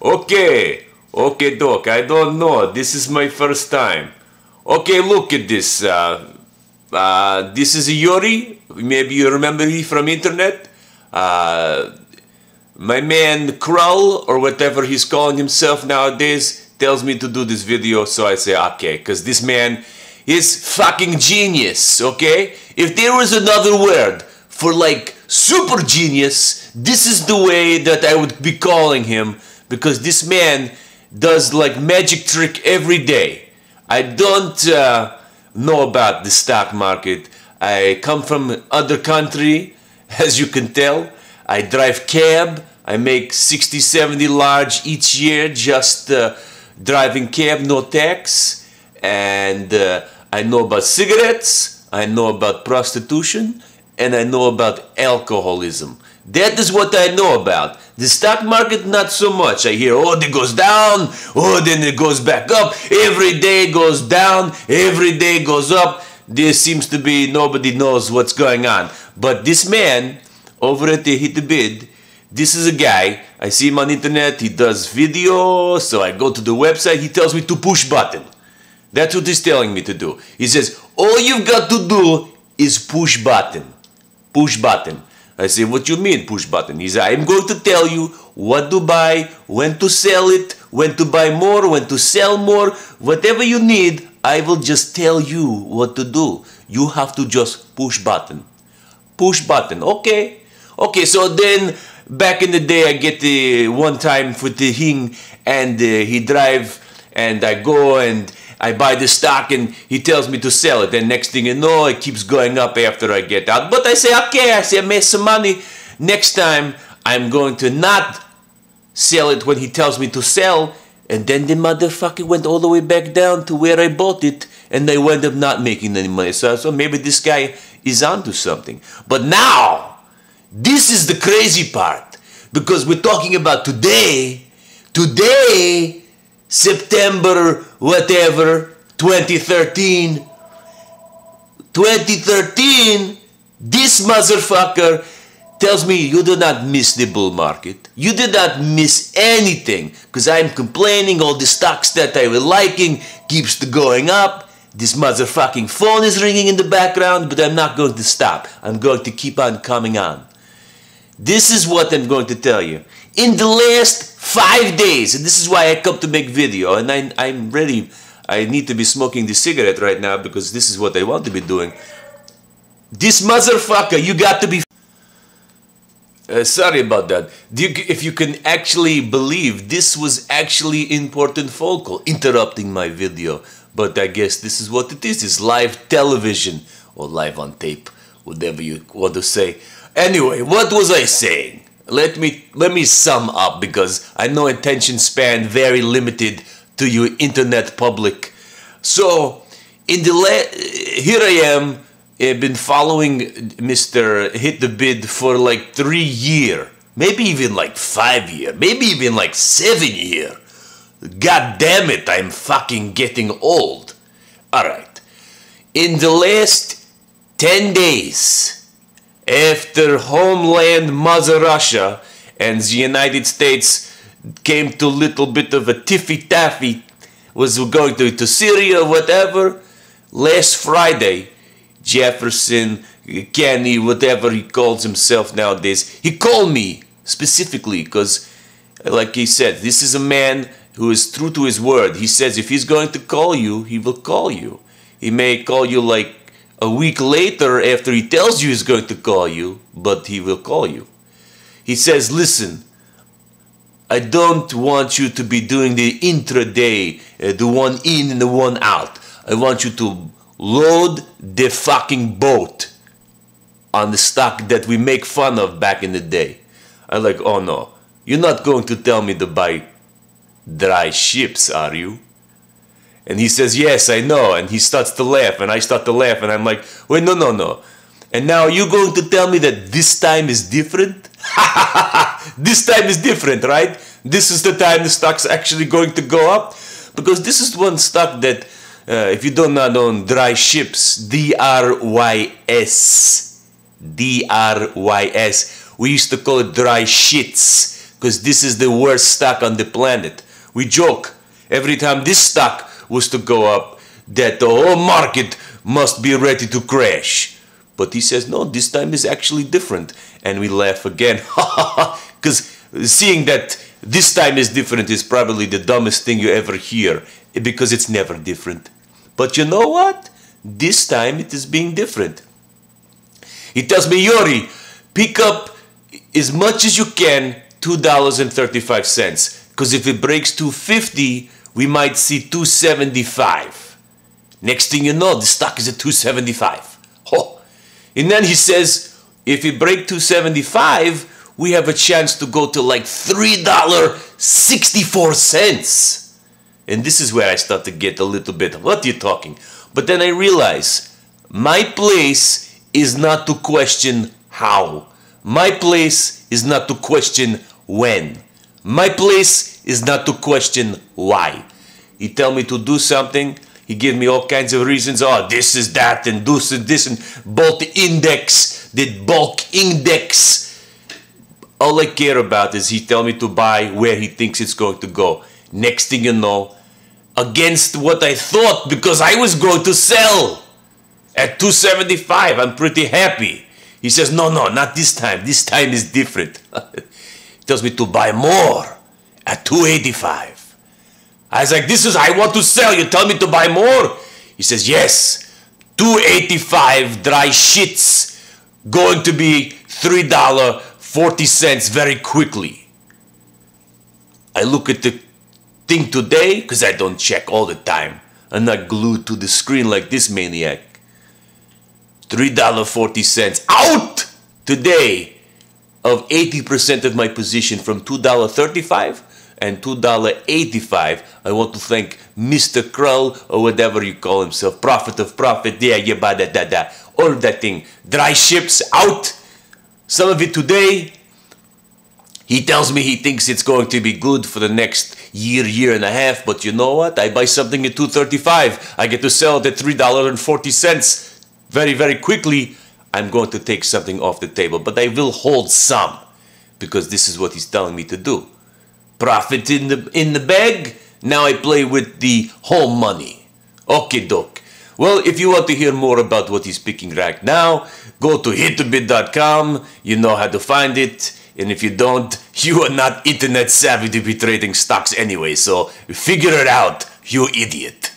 Okay, okay, Doc, I don't know. This is my first time. Okay, look at this. This is Yuri. Maybe you remember me from internet. My man Krull, or whatever he's calling himself nowadays, tells me to do this video, so I say okay, because this man is fucking genius, okay? If there was another word for like super genius, this is the way that I would be calling him, because this man does like magic trick every day. I don't know about the stock market. I come from other country, as you can tell. I drive cab. I make 60, 70 large each year just driving cab, no tax. And I know about cigarettes, I know about prostitution, and I know about alcoholism. That is what I know about. The stock market, not so much. I hear, oh, it goes down, oh, then it goes back up. Every day goes down, every day goes up. There seems to be, nobody knows what's going on. But this man, over at the Hit the Bid, this is a guy, I see him on internet, he does video, so I go to the website, he tells me to push button. That's what he's telling me to do. He says, all you've got to do is push button. Push button. I say, what you mean push button? He says, I'm going to tell you what to buy, when to sell it, when to buy more, when to sell more. Whatever you need, I will just tell you what to do. You have to just push button. Push button. Okay. Okay, so then back in the day, I get the one time for the hing, and he drive, and I go and I buy the stock, and he tells me to sell it. And next thing you know, it keeps going up after I get out. But I say, okay, I made some money. Next time, I'm going to not sell it when he tells me to sell. And then the motherfucker went all the way back down to where I bought it, and I wound up not making any money. So maybe this guy is onto something. But now, this is the crazy part, because we're talking about today, September, whatever, 2013, this motherfucker tells me you do not miss the bull market. You did not miss anything, because I'm complaining all the stocks that I was liking keeps going up. This motherfucking phone is ringing in the background, but I'm not going to stop. I'm going to keep on coming on. This is what I'm going to tell you. In the last 5 days, and this is why I come to make video, and I'm ready. I need to be smoking the cigarette right now because this is what I want to be doing. This motherfucker, you got to be... sorry about that. If you can actually believe, this was actually important phone call interrupting my video. But I guess this is what it is. It's live television or live on tape, whatever you want to say. Anyway, what was I saying? Let me sum up, because I know attention span very limited to you internet public. So here I am. I've been following Mr. Hit the Bid for like 3 years, maybe even like 5 years, maybe even like 7 years. God damn it, I'm fucking getting old. Alright, in the last 10 days, after homeland Mother Russia and the United States came to a little bit of a tiffy-taffy, was going to Syria or whatever, last Friday, Jefferson, Kenny, whatever he calls himself nowadays, he called me specifically because, like he said, this is a man who is true to his word. He says if he's going to call you, he will call you. He may call you like a week later after he tells you he's going to call you, but he will call you. He says, listen, I don't want you to be doing the intraday, the one in and the one out. I want you to load the fucking boat on the stock that we make fun of back in the day. I'm like, oh no, you're not going to tell me to buy dry ships, are you? And he says, yes, I know. And he starts to laugh, and I start to laugh, and I'm like, wait, no. And now you're going to tell me that this time is different? This time is different, right? This is the time the stock's actually going to go up? Because this is one stock that, if you do not own dry ships, DRYS. DRYS. We used to call it dry shits. because this is the worst stock on the planet. We joke every time this stock was to go up that the whole market must be ready to crash. But he says, no, this time is actually different. And we laugh again. Because seeing that this time is different is probably the dumbest thing you ever hear, because it's never different. But you know what? This time it is being different. He tells me, Yuri, pick up as much as you can $2.35. Because if it breaks $2.50, we might see $2.75. Next thing you know, the stock is at $2.75. Oh. And then he says, if we break $2.75, we have a chance to go to like $3.64. And this is where I start to get a little bit, what are you talking? But then I realize, my place is not to question how. My place is not to question when. My place is not to question why. He tell me to do something. He give me all kinds of reasons. Oh, this is that, and this and this, and bulk index, the bulk index. All I care about is he tell me to buy where he thinks it's going to go. Next thing you know, against what I thought, because I was going to sell at $2.75. I'm pretty happy. He says, no, not this time. This time is different. He tells me to buy more at $2.85. I was like, I want to sell. You tell me to buy more? He says, yes, $2.85 dry shits going to be $3.40 very quickly. I look at the thing today, because I don't check all the time. I'm not glued to the screen like this maniac. $3.40 out today of 80% of my position from $2.35 and $2.85. I want to thank Mr. Krull, or whatever you call himself, prophet of profit, all of that thing. Dry ships out, some of it today. He tells me he thinks it's going to be good for the next year and a half, but you know what? I buy something at $2.35. I get to sell it at $3.40 very, very quickly. I'm going to take something off the table, but I will hold some, because this is what he's telling me to do. Profit in the bag. Now I play with the whole money. Okay, doke. Well, if you want to hear more about what he's picking right now, go to hitobit.com. You know how to find it. And if you don't, you are not internet savvy to be trading stocks anyway. So figure it out, you idiot.